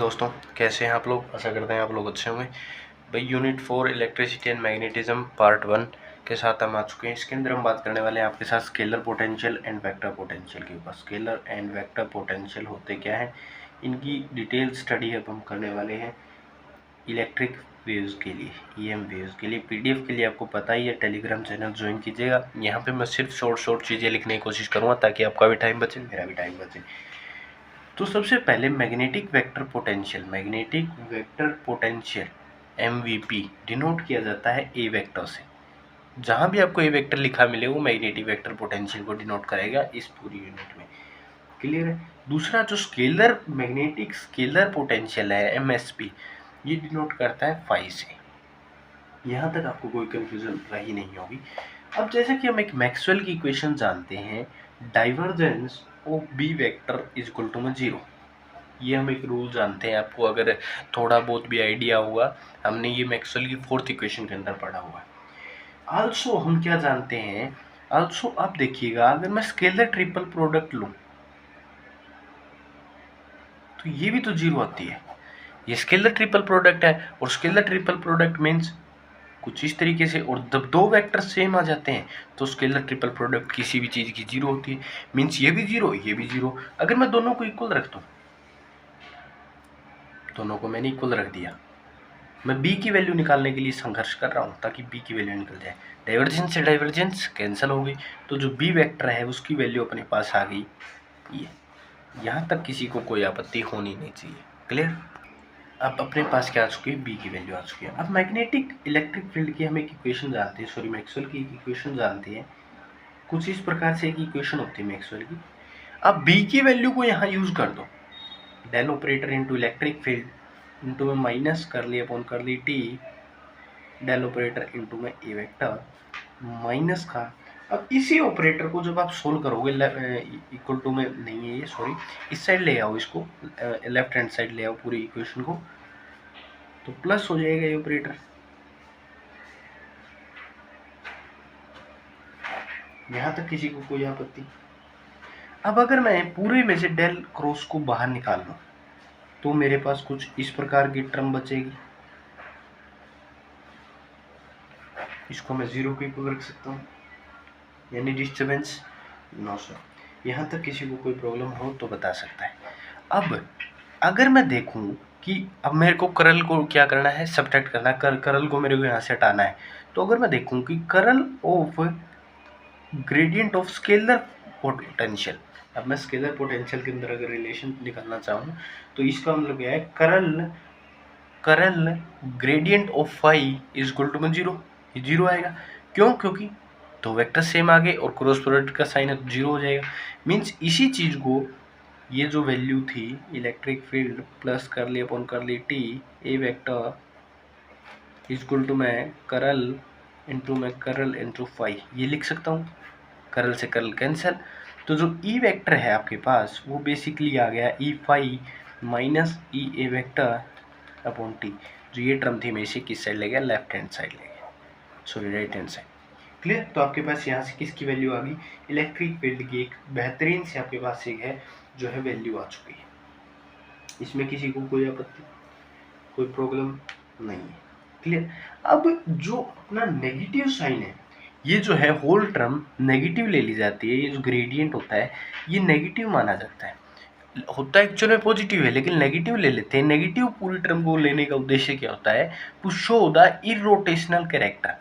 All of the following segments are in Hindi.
दोस्तों, कैसे हैं आप लोग। आशा करते हैं आप लोग अच्छे होंगे। भाई unit 4 electricity and magnetism part 1 के साथ हम आ चुके हैं। इसके अंदर हम बात करने वाले हैं आपके साथ scalar potential and vector potential के ऊपर। स्केलर एंड वेक्टर पोटेंशियल होते क्या हैं, इनकी डिटेल स्टडी अब हम करने वाले हैं इलेक्ट्रिक वेव्स के लिए, ईएम वेव्स के लिए। पीडीएफ के लिए आपको पता ही है, टेलीग्राम चैनल ज्वाइन कीजिएगा। यहाँ पे मैं सिर्फ शॉर्ट चीज़ें लिखने की कोशिश करूँगा ताकि आपका भी टाइम बचे, मेरा भी टाइम बचे। तो सबसे पहले magnetic vector potential MVP denote किया जाता है ए वेक्टर से। जहाँ भी आपको ए वेक्टर लिखा मिले वो मैग्नेटिक वेक्टर पोटेंशियल को डिनोट करेगा इस पूरी यूनिट में। क्लियर है। दूसरा जो स्केलर मैग्नेटिक स्केलर पोटेंशियल है एमएसपी, ये डिनोट करता है फाई से। यहाँ तक आपको कोई कंफ्यूजन रही नहीं होगी। अब जैसे कि हम एक मैक्सवेल की इक्वेशन जानते हैं, divergence of B vector is equal to में 0। ये हम एक रूल जानते हैं, आपको अगर थोड़ा बहुत भी आइडिया हुआ, हमने ये मैक्सवेल की 4th इक्वेशन के अंदर पढ़ा हुआ है। आल्सो हम क्या जानते हैं, आल्सो आप देखिएगा, अगर मैं स्केलर ट्रिपल प्रोडक्ट लूं तो ये भी तो 0 आती है। ये स्केलर ट्रिपल प्रोडक्ट है और स्केलर ट्रिपल प्रोडक्ट मीन्स कुछ इस तरीके से, और जब दो वेक्टर सेम आ जाते हैं तो स्केलर ट्रिपल प्रोडक्ट किसी भी चीज़ की 0 होती है। मीन्स ये भी 0 ये भी 0। अगर मैं दोनों को इक्वल रख दूं, दोनों को मैंने इक्वल रख दिया, मैं b की वैल्यू निकालने के लिए संघर्ष कर रहा हूँ ताकि b की वैल्यू निकल जाए। डाइवर्जेंस से डाइवर्जेंस कैंसिल हो गई, तो जो b वेक्टर है उसकी वैल्यू अपने पास आ गई ये। यहाँ तक किसी को कोई आपत्ति होनी नहीं चाहिए। क्लियर। अब अपने पास क्या आ चुकी है, b की वैल्यू आ चुकी है। अब मैग्नेटिक इलेक्ट्रिक फील्ड की हम एक इक्वेशन जानते हैं, सॉरी मैक्सवेल की एक इक्वेशन जानते हैं। कुछ इस प्रकार से एक इक्वेशन होती है मैक्सवेल की। अब b की वैल्यू को यहाँ यूज कर दो, del operator into electric field into में माइनस कर ली अपॉन कर ली टी, डेल ऑपरेटर इनटू में ए वेक्टर माइनस का। अब इसी ऑपरेटर को जब आप सोल्व करोगे, इक्वल टू में नहीं है ये, सॉरी, इस साइड ले आओ, इसको लेफ्ट हैंड साइड ले आओ पूरी इक्वेशन को, तो प्लस हो जाएगा ये ऑपरेटर। यहां तक किसी को कोई आपत्ति। अब अगर मैं पूरे में से डेल क्रॉस को बाहर निकाल लूं तो मेरे पास कुछ इस प्रकार की टर्म बचेगी। इसको मैं 0 को इक्वल रख सकता हूँ, यानी डिस्टर्बेंस नो सर। यहाँ तक किसी को कोई प्रॉब्लम हो तो बता सकता है। अब अगर मैं देखूं कि अब मेरे को करल को क्या करना है, सब्ट्रैक्ट करना है, करल को मेरे को यहाँ से हटाना है। तो अगर मैं देखूं कि करल of gradient of scalar potential, अब मैं स्केलर पोटेंशियल के अंदर अगर रिलेशन निकालना चाहूँ तो इसका मतलब क्या है, curl gradient of phi is equal to में 0। ये 0 आएगा। क्यों? क्योंकि दो वेक्टर सेम आ गए और क्रॉस प्रोडक्ट का साइन है तो 0 हो जाएगा। मीन्स इसी चीज को, ये जो वैल्यू थी इलेक्ट्रिक फील्ड प्लस कर ली अपॉन कर ली T A vector equal to में करल इंटू फाई, ये लिख सकता हूँ। करल से करल कैंसिल, तो जो ई वेक्टर है आपके पास वो बेसिकली आ गया ई फाई माइनस ई ए वेक्टर अपॉन टी। जो ये टर्म थी मैं इसे किस साइड ले गया, लेफ्ट हैंड साइड ले गया, sorry right hand side. Clear. तो आपके पास यहाँ से किसकी वैल्यू आ गई, इलेक्ट्रिक फील्ड की एक बेहतरीन से आपके पास एक है जो है वैल्यू आ चुकी है। इसमें किसी को कोई आपत्ति, कोई प्रॉब्लम नहीं है। क्लियर। अब जो अपना नेगेटिव साइन है, ये जो है होल टर्म नेगेटिव ले ली जाती है। ये जो ग्रेडियंट होता है ये नेगेटिव माना जाता है, होता है एक्चुअल में पॉजिटिव है लेकिन नेगेटिव ले लेते हैं। नेगेटिव पूरी टर्म को लेने का उद्देश्य क्या होता है, to show the irrotational character,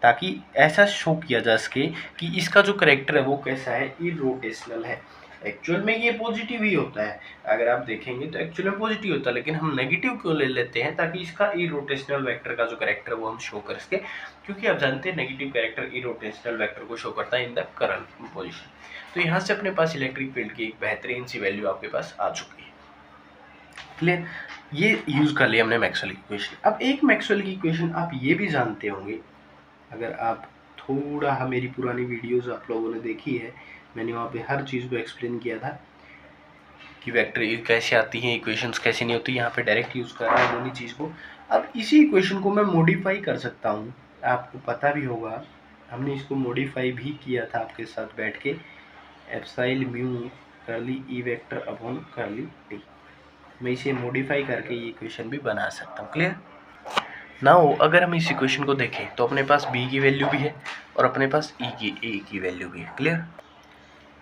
ताकि ऐसा शो किया जा सके कि इसका जो कैरेक्टर है वो कैसा है, इरोटेशनल है। एक्चुअल में ये पॉजिटिव ही होता है, अगर आप देखेंगे तो एक्चुअल में पॉजिटिव होता है, लेकिन हम नेगेटिव क्यों ले लेते हैं, ताकि इसका इरोटेशनल वेक्टर का जो कैरेक्टर है वो हम शो कर सके। क्योंकि आप जानते हैं नेगेटिव कैरेक्टर इरोटेशनल वेक्टर को शो करता है इन द करंट पोजिशन। तो यहाँ से अपने पास इलेक्ट्रिक फील्ड की एक बेहतरीन सी वैल्यू आपके पास आ चुकी है। क्लियर। ये यूज कर लिया हमने मैक्सवेल की इक्वेशन। अब एक मैक्सवेल की इक्वेशन आप ये भी जानते होंगे, अगर आप थोड़ा मेरी पुरानी वीडियोस आप लोगों ने देखी है, मैंने वहाँ पे हर चीज़ को एक्सप्लेन किया था कि वेक्टर कैसे आती हैं, इक्वेशंस कैसे नहीं होती। यहाँ पे डायरेक्ट यूज़ कर रहा हूँ दोनों चीज़ को। अब इसी इक्वेशन को मैं मॉडिफाई कर सकता हूँ, आपको पता भी होगा हमने इसको मॉडिफाई भी किया था आपके साथ बैठ के। एप्साइल म्यू कर ली ई वेक्टर अपॉन कर ली टी। मैं इसे मॉडिफाई करके ये इक्वेशन भी बना सकता हूँ। क्लियर। नाउ अगर हम इस इक्वेशन को देखें तो अपने पास b की वैल्यू भी है और अपने पास a की वैल्यू भी है। Clear.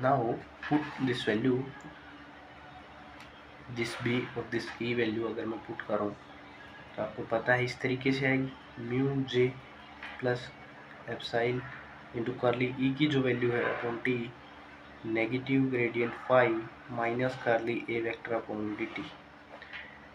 Now put this value, this b और दिस e वैल्यू अगर मैं पुट करूँ तो आपको पता है इस तरीके से आएगी, mu j plus epsilon into curly E की जो वैल्यू है upon T negative gradient phi minus curly A vector upon D T.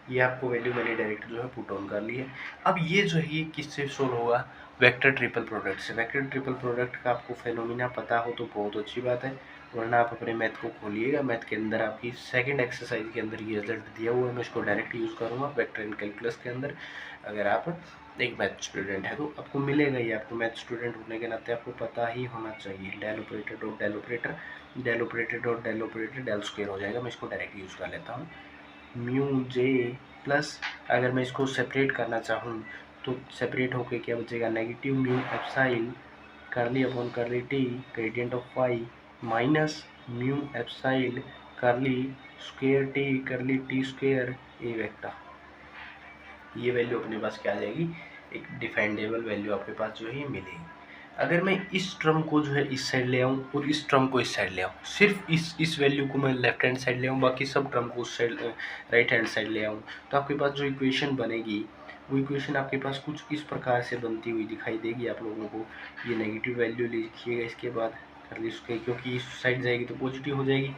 ये आपको वैल्यू मैंने डायरेक्ट जो है पुट ऑन कर ली है। अब ये जो है ये किससे सोल्व होगा, वेक्टर ट्रिपल प्रोडक्ट से। वेक्टर ट्रिपल प्रोडक्ट का आपको फेनोमिना पता हो तो बहुत अच्छी बात है, वरना आप अपने मैथ को खोलिएगा। मैथ के अंदर आपकी सेकंड एक्सरसाइज के अंदर ये रिजल्ट दिया हुआ है, मैं इसको डायरेक्ट यूज़ करूँगा वेक्टर इन कैलकुलस के अंदर। अगर आप एक मैथ स्टूडेंट है तो आपको मिलेगा ही, आपको मैथ स्टूडेंट होने के नाते आपको पता ही होना चाहिए। Del operator dot del operator, del operator dot del operator del square हो जाएगा। मैं इसको डायरेक्ट यूज़ कर लेता हूँ, म्यू जे प्लस, अगर मैं इसको सेपरेट करना चाहूँ तो सेपरेट होके क्या बचेगा, negative mu epsilon curly upon curly T gradient of phi minus mu epsilon curly square T curly T square A vector. ये वैल्यू अपने पास क्या आ जाएगी, एक डिफाइंडेबल वैल्यू आपके पास जो है मिलेगी। अगर मैं इस टर्म को जो है इस साइड ले आऊँ और इस टर्म को इस साइड ले आऊँ, सिर्फ इस वैल्यू को मैं लेफ्ट हैंड साइड ले आऊँ, बाकी सब टर्म को उस साइड राइट हैंड साइड ले आऊँ, तो आपके पास जो इक्वेशन बनेगी वो इक्वेशन आपके पास कुछ इस प्रकार से बनती हुई दिखाई देगी आप लोगों को। ये नेगेटिव वैल्यू लिखिएगा, इसके बाद कर लीजिए क्योंकि इस साइड जाएगी तो पॉजिटिव हो जाएगी,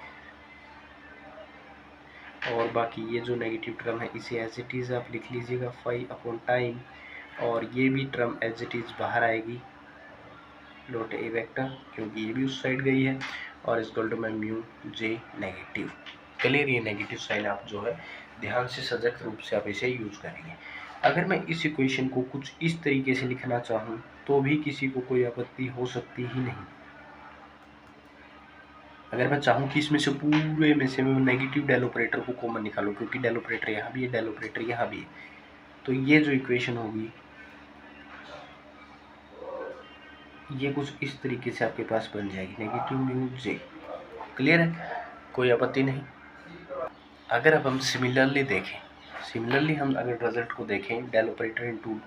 और बाकी ये जो नेगेटिव टर्म है इसे एज इट इज़ आप लिख लीजिएगा फाई अपॉन टाइम, और ये भी टर्म एज इट इज़ बाहर आएगी डॉट ए वेक्टर क्योंकि ये भी उस साइड गई है, और इस टू में म्यू जे नेगेटिव। क्लियर। ये नेगेटिव साइन आप जो है ध्यान से सजग रूप से आप इसे यूज करेंगे। अगर मैं इस इक्वेशन को कुछ इस तरीके से लिखना चाहूँ तो भी किसी को कोई आपत्ति हो सकती ही नहीं। अगर मैं चाहूँ कि इसमें से पूरे में से मैं नेगेटिव डेल ऑपरेटर को कॉमन निकालूँ, क्योंकि डेल ऑपरेटर यहाँ भी है, डेल ऑपरेटर यहाँ भी है, तो ये जो इक्वेशन होगी ये कुछ इस तरीके से आपके पास बन जाएगी, नेगेटिव म्यू जे। क्लियर है, कोई आपत्ति नहीं। अगर अब हम सिमिलरली देखें, सिमिलरली हम अगर रिजल्ट को देखें, del operator into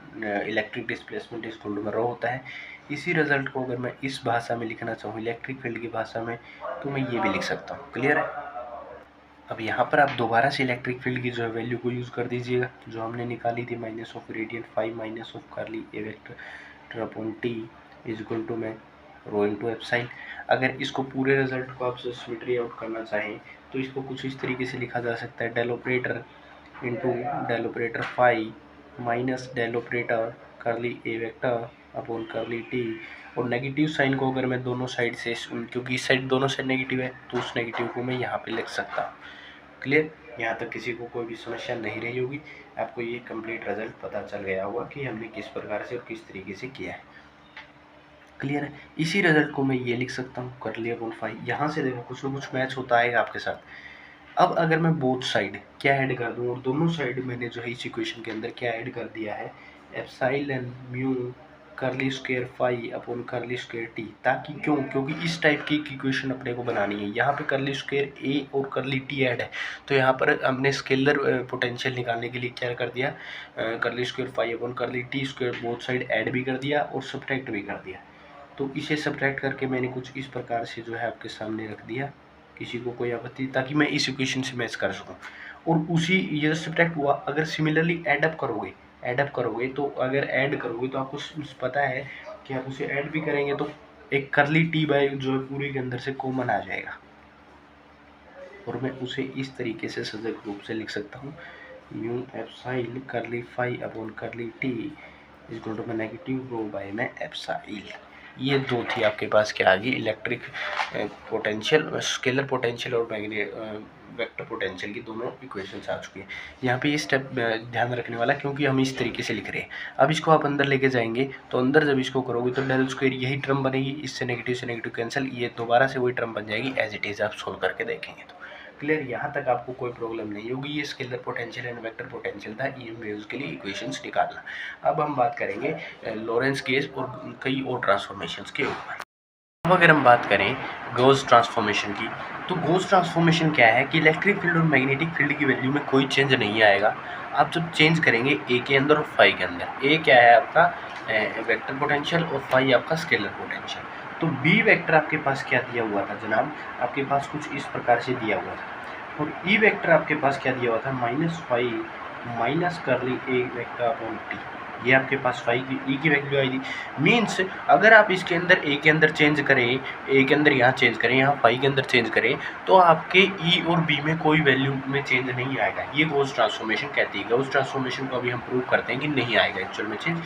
electric displacement is equal to में रो होता है। इसी रिजल्ट को अगर मैं इस भाषा में लिखना चाहूँ इलेक्ट्रिक फील्ड की भाषा में, तो मैं ये भी लिख सकता हूँ। क्लियर है। अब यहाँ पर आप दोबारा से इलेक्ट्रिक फील्ड की जो है वैल्यू को यूज़ कर दीजिएगा जो हमने निकाली थी, minus of gradient phi minus of curly A vector upon T is equal to में रो इंटू एप्साइल। अगर इसको पूरे रिजल्ट को आप सिमेट्री आउट करना चाहें तो इसको कुछ इस तरीके से लिखा जा सकता है, del operator into del operator phi minus del operator curly A vector upon curly T, और नेगेटिव साइन को अगर मैं दोनों साइड से, क्योंकि इस साइड दोनों साइड नेगेटिव है तो उस नेगेटिव को मैं यहाँ पे लिख सकता हूँ। क्लियर। यहाँ तक किसी को कोई भी समस्या नहीं रही होगी, आपको ये कंप्लीट रिजल्ट पता चल गया होगा कि हमने किस प्रकार से और किस तरीके से किया है। क्लियर है। इसी रिजल्ट को मैं ये लिख सकता हूँ कर लिया अपॉन फाइव। यहाँ से देखो कुछ ना कुछ मैच होता है आपके साथ। अब अगर मैं बोथ साइड क्या ऐड कर दूँ, और दोनों साइड मैंने जो है इस इक्वेशन के अंदर क्या ऐड कर दिया है, एप्साइलन म्यू करली स्क्वायर फाई अपॉन करली स्क्वायर टी, ताकि क्यों, क्योंकि इस टाइप की इक्वेशन अपने को बनानी है। यहाँ पे करली स्क्वायर ए और करली टी ऐड है, तो यहाँ पर हमने स्केलर पोटेंशियल निकालने के लिए क्या कर दिया, करली square phi upon curly T square both side add भी कर दिया और सब्ट्रैक्ट भी कर दिया। तो इसे सब्ट्रैक्ट करके मैंने कुछ इस प्रकार से जो है आपके सामने रख दिया, किसी को कोई आपत्ति, ताकि मैं इस इक्वेशन से मैच कर सकूं। और उसी ये सब्ट्रैक्ट हुआ, अगर सिमिलरली ऐड अप करोगे तो अगर ऐड करोगे तो आपको पता है कि आप उसे ऐड भी करेंगे तो एक करली टी बाय जो है पूरे के अंदर से कॉमन आ जाएगा, और मैं उसे इस तरीके से सजग रूप से लिख सकता हूँ, म्यू एप्साइल करली phi upon curly T is equal to में नेगेटिव रो बाय में एप्साइल। ये दो थी आपके पास क्या आ गई, इलेक्ट्रिक पोटेंशियल, स्केलर पोटेंशियल और वेक्टर पोटेंशियल की दोनों इक्वेशंस आ चुकी हैं। यहाँ पे ये स्टेप ध्यान रखने वाला क्योंकि हम इस तरीके से लिख रहे हैं। अब इसको आप अंदर लेके जाएंगे तो अंदर जब इसको करोगे तो डेल स्क्वायर यही टर्म बनेगी, इससे नेगेटिव कैंसिल, ये दोबारा से वही टर्म बन जाएगी एज इट इज़ आप सोल्व करके देखेंगे तो। क्लियर। यहाँ तक आपको कोई प्रॉब्लम नहीं होगी। ये scalar potential and vector potential था ईएम वेव्स के लिए इक्वेशंस निकालना। अब हम बात करेंगे लॉरेंस केज और कई और ट्रांसफॉर्मेशंस के ऊपर। अब अगर हम बात करें गॉस ट्रांसफॉर्मेशन की, तो गॉस ट्रांसफॉर्मेशन क्या है कि इलेक्ट्रिक फील्ड और मैग्नेटिक फील्ड की वैल्यू में कोई चेंज नहीं आएगा। आप जब चेंज करेंगे ए के अंदर और फाई के अंदर, ए क्या है आपका वेक्टर पोटेंशियल और फाई आपका स्केलर पोटेंशियल। तो बी वेक्टर आपके पास क्या दिया हुआ था जनाब, आपके पास कुछ इस प्रकार से दिया हुआ था, और ई वेक्टर आपके पास क्या दिया हुआ था, -phi minus curly A vector upon T. ये आपके पास फाई की ई की वैल्यू आई थी। मीन्स अगर आप इसके अंदर ए के अंदर चेंज करें, ए के अंदर यहाँ चेंज करें, यहाँ फाई के अंदर चेंज करें, तो आपके ई और बी में कोई वैल्यू में चेंज नहीं आएगा। ये गॉस ट्रांसफॉर्मेशन कहती है। गॉस ट्रांसफॉर्मेशन को अभी हम प्रूव करते हैं कि नहीं आएगा एक्चुअल में चेंज।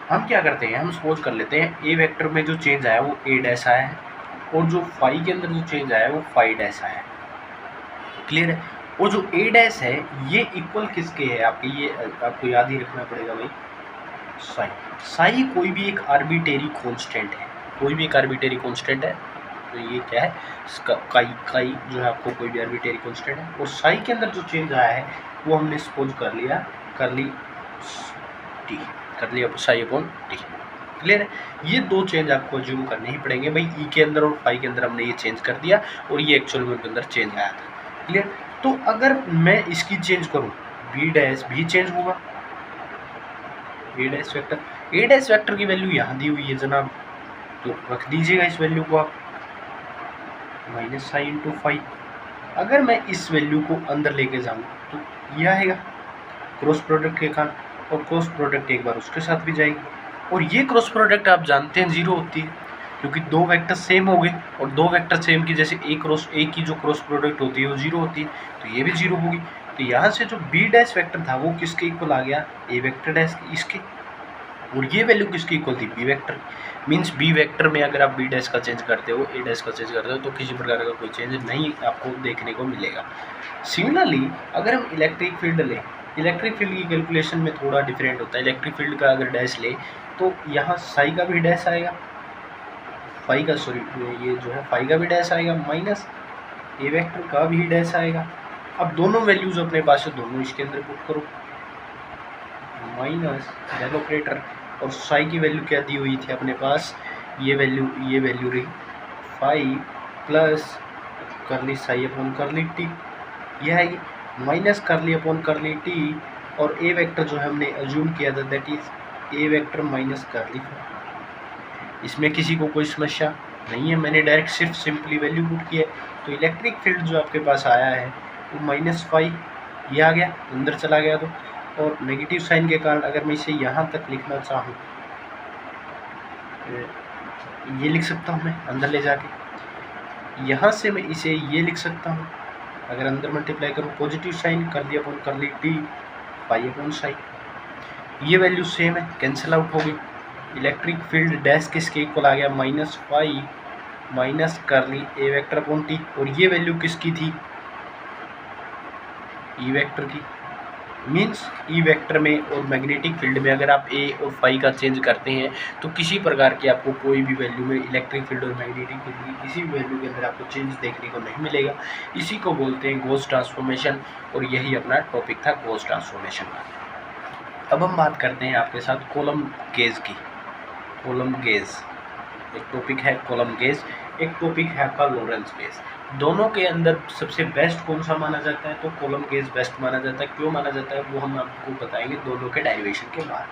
हम क्या करते हैं, हम सपोज कर लेते हैं ए वेक्टर में जो चेंज आया वो ए डैश आया है, और जो फाई के अंदर जो चेंज आया है वो फाई डैश आया है। क्लियर है। वो जो ए डैश है ये इक्वल किसके है आपके, ये आपको याद ही रखना पड़ेगा भाई, साई। साई कोई भी एक आर्बिटेरी कांस्टेंट है, कोई भी एक आर्बिटेरी कांस्टेंट है। तो ये क्या है, काई जो है आपको कोई भी आर्बिटेरी कांस्टेंट है, और साई के अंदर जो चेंज आया है वो हमने सपोज कर लिया कर लिया साई अपॉन टी। क्लियर है। ये दो चेंज आपको अज्यूम करने ही पड़ेंगे भाई। ई के अंदर और फाई के अंदर हमने ये चेंज कर दिया, और ये एक्चुअल में उनके अंदर चेंज आया था। क्लियर। तो अगर मैं इसकी चेंज करूँ, बी डैश भी चेंज होगा, ए डैश वेक्टर की वैल्यू यहाँ दी हुई है जनाब, तो रख दीजिएगा इस वैल्यू को आप, -साई इंटू फाई। अगर मैं इस वैल्यू को अंदर लेके जाऊँ तो ये आएगा क्रॉस प्रोडक्ट के कारण, और क्रॉस प्रोडक्ट एक बार उसके साथ भी जाएगी, और ये क्रॉस प्रोडक्ट आप जानते हैं जीरो होती है, क्योंकि दो वेक्टर सेम हो गए, और दो वेक्टर सेम की जैसे ए की जो क्रॉस प्रोडक्ट होती है वो जीरो होती है, तो ये भी जीरो होगी। तो यहाँ से जो बी डैश वेक्टर था वो किसके इक्वल आ गया, ए वेक्टर डैश इसके, और ये वैल्यू किसकी इक्वल थी, B vector. Means B vector में अगर आप बी डैश का चेंज करते हो, ए डैश का चेंज करते हो, तो किसी प्रकार का कोई चेंज नहीं आपको देखने को मिलेगा। सिमिलरली अगर हम इलेक्ट्रिक फील्ड लें, इलेक्ट्रिक फील्ड की कैलकुलेशन में थोड़ा डिफरेंट होता है। इलेक्ट्रिक फील्ड का अगर डैश ले तो यहाँ साई का भी डैश आएगा, फाई का सॉरी ये जो है फाई का भी डैश आएगा, माइनस ए वेक्टर का भी डैश आएगा। अब दोनों वैल्यूज अपने पास है, दोनों इसके अंदर पुट करो, माइनस डेल ऑपरेटर, और साई की वैल्यू क्या दी हुई थी अपने पास, ये वैल्यू रही फाई प्लस करली साई अपॉन करली टी, यह है माइनस करली अपॉन करली टी, और ए वेक्टर जो हमने अज्यूम किया था that is a vector minus करली। इसमें किसी को कोई समस्या नहीं है, मैंने डायरेक्ट सिर्फ सिंपली वैल्यू पुट किया है। तो इलेक्ट्रिक फील्ड जो आपके पास आया है वो -फाई, ये आ गया अंदर चला गया, तो और नेगेटिव साइन के कारण अगर मैं इसे यहाँ तक लिखना चाहूँ, ये लिख सकता हूँ मैं अंदर ले जाके, यहाँ से मैं इसे ये लिख सकता हूँ, अगर अंदर मल्टीप्लाई करूँ पॉजिटिव साइन कर लिया अपॉन कर ली टी फाई अपॉन साई, ये वैल्यू सेम है, कैंसिल आउट हो गई। इलेक्ट्रिक फील्ड डैश किसके इक्वल आ गया, -फाई माइनस कर ली ए वेक्टर अपॉन टी, और ये वैल्यू किसकी थी, ई वेक्टर की। मीन्स ई वेक्टर में और मैग्नेटिक फील्ड में अगर आप ए और फाई का चेंज करते हैं तो किसी प्रकार की आपको कोई भी वैल्यू में इलेक्ट्रिक फील्ड और मैग्नेटिक फील्ड की किसी भी वैल्यू के अंदर आपको चेंज देखने को नहीं मिलेगा। इसी को बोलते हैं गॉस ट्रांसफॉर्मेशन, और यही अपना टॉपिक था गॉस ट्रांसफॉर्मेशन का। अब हम बात करते हैं आपके साथ कॉलम गेज की। कॉलम गेज एक टॉपिक है, कॉलम गेज एक टॉपिक है आपका लॉरेंट्ज गेज। दोनों के अंदर सबसे बेस्ट कौन सा माना जाता है, तो कॉलम गेज बेस्ट माना जाता है। क्यों माना जाता है वो हम आपको बताएंगे दोनों के डेरिवेशन के बाद।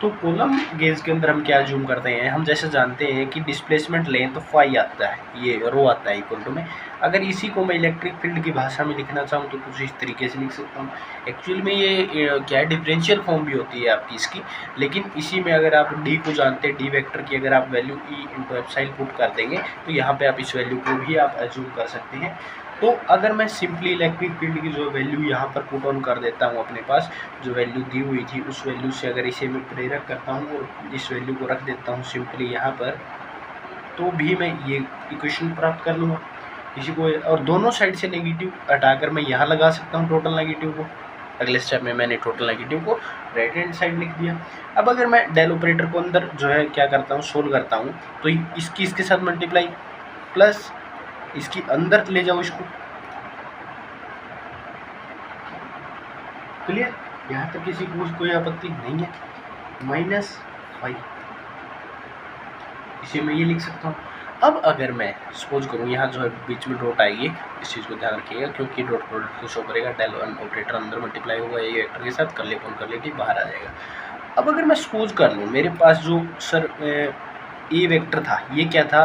तो कॉलम गेज के अंदर हम क्या अज्यूम करते हैं, हम जैसे जानते हैं कि डिस्प्लेसमेंट लें तो फाई आता है, ये रो आता है इक्वल टू में। अगर इसी को मैं इलेक्ट्रिक फील्ड की भाषा में लिखना चाहूँ तो कुछ इस तरीके से लिख सकता हूँ। एक्चुअल में ये क्या है, डिफरेंशियल फॉर्म भी होती है आपकी इसकी, लेकिन इसी में अगर आप डी को जानते हैं, डी वेक्टर की अगर आप value E into epsilon put कर देंगे तो यहाँ पे आप इस वैल्यू को भी आप अज्यूम कर सकते हैं। तो अगर मैं सिंपली इलेक्ट्रिक फील्ड की जो वैल्यू यहाँ पर पुट ऑन कर देता हूँ, अपने पास जो वैल्यू दी हुई थी उस वैल्यू से अगर इसे मैं प्रेरक करता हूँ और इस वैल्यू को रख देता हूँ सिंपली यहाँ पर, तो भी मैं ये इक्वेशन प्राप्त कर लूँगा इसी को। और दोनों साइड से नेगेटिव हटाकर मैं यहाँ लगा सकता हूँ टोटल नेगेटिव को। अगले स्टेप में मैंने टोटल नेगेटिव को राइट हैंड साइड लिख दिया। अब अगर मैं डेल ऑपरेटर को अंदर जो है क्या करता हूँ, सोल्व करता हूँ, तो इसकी इसके साथ मल्टीप्लाई प्लस इसकी अंदर ले जाओ इसको। क्लियर, यहाँ तक किसी को कोई आपत्ति नहीं है। -5 इसे मैं ये लिख सकता हूँ। अब अगर मैं सपोज करूँ यहाँ जो है बीच में डॉट आएगी, इस चीज़ को ध्यान रखिएगा क्योंकि डॉट प्रोडक्ट को शो करेगा, डेल ऑपरेटर अंदर मल्टीप्लाई होगा ए वेक्टर के साथ, कर ले टी बाहर आ जाएगा। अब अगर मैं सपोज कर लूँ मेरे पास जो सर ए वेक्टर था, ये क्या था,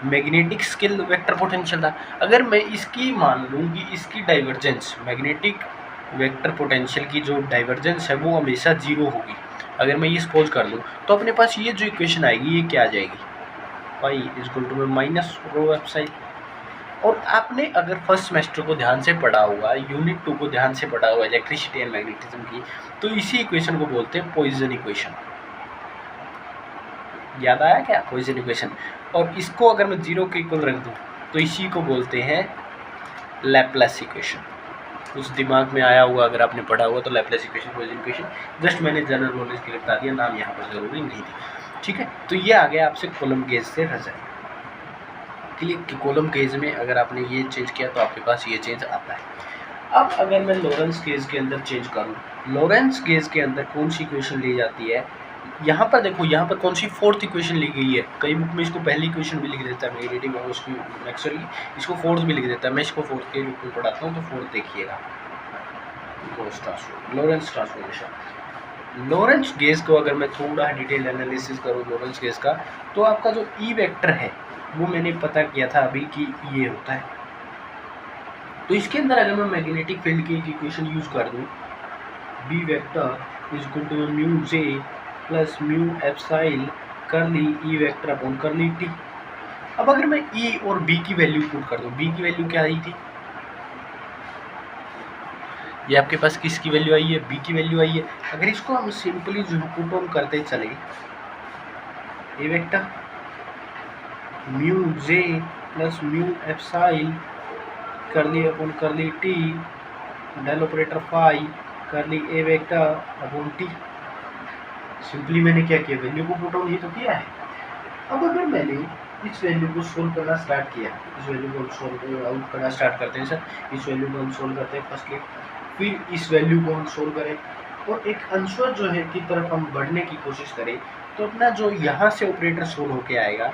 मैग्नेटिक स्केल वेक्टर पोटेंशियल था। अगर मैं इसकी मान लूँ कि इसकी डाइवर्जेंस, मैग्नेटिक वेक्टर पोटेंशियल की जो डाइवर्जेंस है वो हमेशा जीरो होगी, अगर मैं ये सपोज कर लूँ, तो अपने पास ये जो इक्वेशन आएगी ये क्या आ जाएगी, phi equal to minus rho epsilon. और आपने अगर फर्स्ट सेमेस्टर को ध्यान से पढ़ा होगा, यूनिट 2 को ध्यान से पढ़ा होगा इलेक्ट्रिसिटी एंड मैग्नेटिज्म की, तो इसी इक्वेशन को बोलते हैं पॉइजन इक्वेशन। याद आया क्या, पॉइजन इक्वेशन। और इसको अगर मैं जीरो के इक्वल रख दूँ तो इसी को बोलते हैं लैप्लेस इक्वेशन। कुछ दिमाग में आया होगा अगर आपने पढ़ा होगा तो Laplace equation, Poisson equation, just मैंने जनरल नॉलेज के लिए बता दिया, नाम यहाँ पर जरूरी नहीं थी, ठीक है। तो ये आ गया आपसे कॉलम गेज से रिजल्ट। क्लियर कि कॉलम गेज में अगर आपने ये चेंज किया तो आपके पास ये चेंज आता है। अब अगर मैं लॉरेंस गेज के अंदर चेंज करूँ, लॉरेंस गेज के अंदर कौन सी इक्वेशन ली जाती है, यहाँ पर देखो, यहाँ पर कौन सी फोर्थ इक्वेशन ली गई है। कई बुक में इसको पहली इक्वेशन भी लिख देता है, मेरी रीडिंग में उसकी एक्चुअली इसको फोर्थ भी लिख देता है, मैं इसको फोर्थ के रूप में पढ़ाता हूँ, तो फोर्थ देखिएगा, लॉरेंस ट्रांसफॉर्मेशन। लॉरेंस गेज को अगर मैं थोड़ा डिटेल एनालिसिस करूँ लॉरेंस गेज का, तो आपका जो ई वेक्टर है वो मैंने पता किया था अभी कि ये होता है। तो इसके अंदर अगर मैं मैग्नेटिक फील्ड की एक इक्वेशन यूज कर दूँ, B vector is equal to mu J plus mu epsilon curly E vector upon curly T. अब अगर मैं ई और बी की वैल्यू पुट कर दूँ, बी की वैल्यू क्या आई थी, ये आपके पास किसकी वैल्यू आई है, बी की वैल्यू आई है। अगर इसको हम सिंपली जो पुट ऑन करते चले, ए vector mu J plus mu epsilon curly upon curly T del operator phi करली A vector upon T. Simply मैंने क्या किया, वैल्यू को पुट ऑन ही तो किया है। अब अगर मैंने इस वैल्यू को सोल्व करना स्टार्ट किया, इस वैल्यू को हम सोल्व आउट करना स्टार्ट करते हैं सर, इस वैल्यू को हम सोल्व करते हैं फर्स्टली, फिर इस वैल्यू को हम सोल्व करें और एक आंसर जो है की तरफ हम बढ़ने की कोशिश करें, तो अपना जो यहाँ से ऑपरेटर सोल्व होके आएगा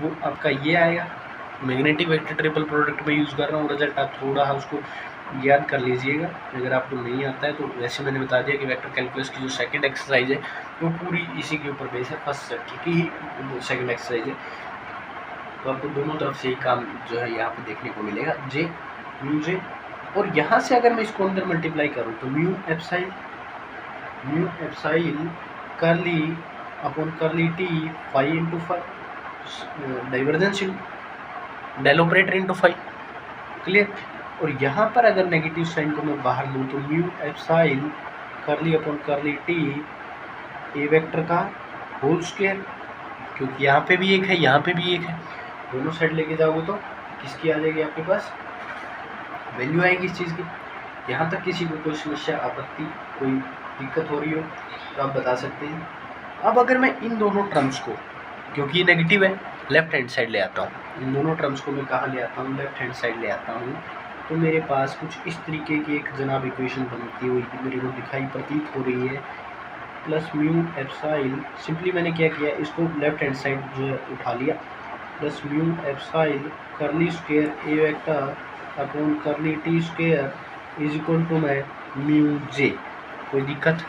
वो आपका ये आएगा। मैग्नेटिक वेक्टर ट्रिपल प्रोडक्ट में यूज़ कर रहा हूँ, रिजल्ट आप थोड़ा उसको याद कर लीजिएगा अगर आपको नहीं आता है तो। वैसे मैंने बता दिया कि वेक्टर कैलकुलस की जो सेकंड एक्सरसाइज है वो पूरी इसी के ऊपर बेस है, फर्स्ट सेक्टर की ही सेकंड एक्सरसाइज है, तो आपको दोनों तरफ से ही काम जो है यहाँ पे देखने को मिलेगा, जे म्यू जे। और यहाँ से अगर मैं इसको अंदर मल्टीप्लाई करूँ तो mu epsilon curly upon curly T phi into phi, divergence del operator into phi, clear. और यहाँ पर अगर नेगेटिव साइन को मैं बाहर लूँ तो mu epsilon curly upon curly T A vector का होल स्क्वायर, क्योंकि यहाँ पे भी एक है यहाँ पे भी एक है, दोनों साइड लेके जाओगे तो किसकी आ जाएगी आपके पास, वैल्यू आएगी इस चीज़ की। यहाँ तक किसी को कोई समस्या, आपत्ति, कोई दिक्कत हो रही हो तो आप बता सकते हैं। अब अगर मैं इन दोनों टर्म्स को, क्योंकि ये नेगेटिव है, लेफ्ट हैंड साइड ले आता हूँ, इन दोनों टर्म्स को मैं कहाँ ले आता हूँ, लेफ्ट हैंड साइड ले आता हूँ, तो मेरे पास कुछ इस तरीके की एक जनाब इक्वेशन बनती हुई मेरे को दिखाई प्रतीत हो रही है, प्लस म्यू एप्सिलॉन, सिंपली मैंने क्या किया, इसको लेफ्ट हैंड साइड जो है उठा लिया, plus mu epsilon curly square A vector upon curly T square is equal to मैं म्यू जे। कोई दिक्कत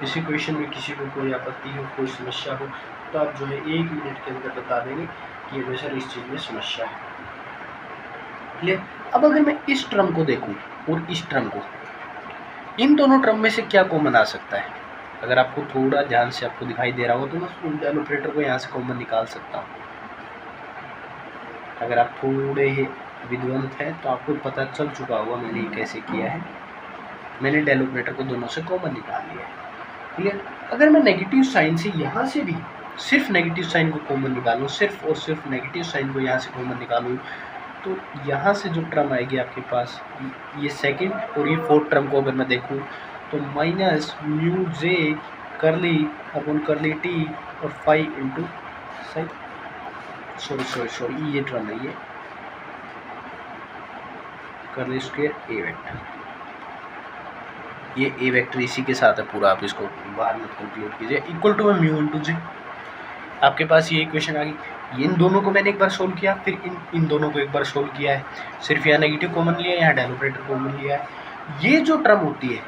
इस इक्वेशन में, किसी को कोई आपत्ति हो, कोई समस्या हो तो आप जो है 1 मिनट के अंदर बता देंगे कि ये सर इस चीज़ में समस्या है, क्लियर। अब अगर मैं इस टर्म को देखूं और इस टर्म को, इन दोनों टर्म में से क्या कॉमन आ सकता है, अगर आपको थोड़ा ध्यान से आपको दिखाई दे रहा हो तो मैं डेल ऑपरेटर को यहाँ से कॉमन निकाल सकता हूँ। अगर आप थोड़े ही विद्वंत हैं तो आपको पता चल चुका होगा मैंने ये कैसे किया है, मैंने डेल ऑपरेटर को दोनों से कॉमन निकाल लिया है, क्लियर। अगर मैं नेगेटिव साइन से यहाँ से भी सिर्फ नेगेटिव साइन को कॉमन निकालूँ, सिर्फ और सिर्फ नेगेटिव साइन को यहाँ से कॉमन निकालूँ, तो यहाँ से जो टर्म आएगी आपके पास, ये सेकंड और ये फोर्थ टर्म को अगर मैं देखूँ तो माइनस म्यू जे करली अपॉन करली टी और फाई इंटू साई, सॉरी ये टर्म है, ये करली स्क्वायर ए वेक्टर, ये ए वेक्टर इसी के साथ है पूरा, आप इसको बाहर मत कंप्लीट कीजिए, इक्वल टू म्यू इंटू जे। आपके पास ये इक्वेशन आ गई। इन दोनों को मैंने एक बार सोल्व किया, फिर इन दोनों को एक बार सोल्व किया है, सिर्फ यहाँ नेगेटिव कॉमन लिया है, यहाँ डेल ऑपरेटर कॉमन लिया है। ये जो टर्म होती है,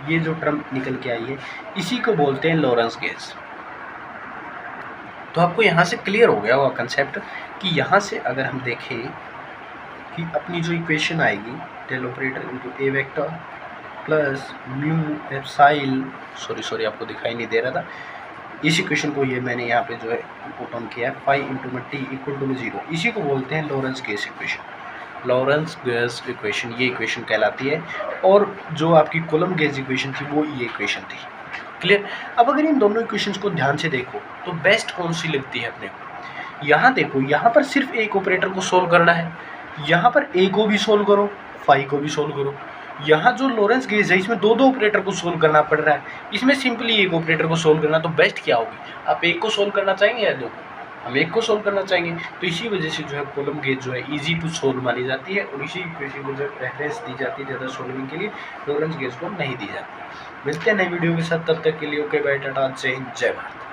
ये जो टर्म निकल के आई है, इसी को बोलते हैं लॉरेंस गेज। तो आपको यहाँ से क्लियर हो गया होगा कंसेप्ट कि यहाँ से अगर हम देखें कि अपनी जो इक्वेशन आएगी del operator into A vector plus mu epsilon, sorry आपको दिखाई नहीं दे रहा था, इस इक्वेशन को ये मैंने यहाँ पे जो है पुट ऑन किया है, फाई इंटू में टी इक्वल टू में 0, इसी को बोलते हैं Lawrence gauge equation. Lawrence gauge equation ये इक्वेशन कहलाती है, और जो आपकी कॉलम गेज इक्वेशन थी वो ये इक्वेशन थी। क्लियर। अब अगर इन दोनों इक्वेशंस को ध्यान से देखो तो बेस्ट कौन सी लगती है अपने को? यहाँ देखो, यहाँ पर सिर्फ एक ऑपरेटर को सोल्व करना है, यहाँ पर ए को भी सोल्व करो, फाई को भी सोल्व करो। यहाँ जो लॉरेंस गेज है इसमें दो ऑपरेटर को सोल्व करना पड़ रहा है, इसमें सिंपली एक ऑपरेटर को सोल्व करना। तो बेस्ट क्या होगी? आप एक को सोल्व करना चाहेंगे या दो को? हम एक को सोल्व करना चाहेंगे। तो इसी वजह से जो है कॉलम गेज जो है इजी टू सोल्व मानी जाती है, और इसी इक्वेशन को जो रेफरेंस दी जाती है ज़्यादा सोल्विंग के लिए, लॉरेंस गेज को नहीं दी जाती। मिलते हैं नई वीडियो के साथ, तब तक के लिए ओके बाय, टाटा, जय हिंद, जय भारत।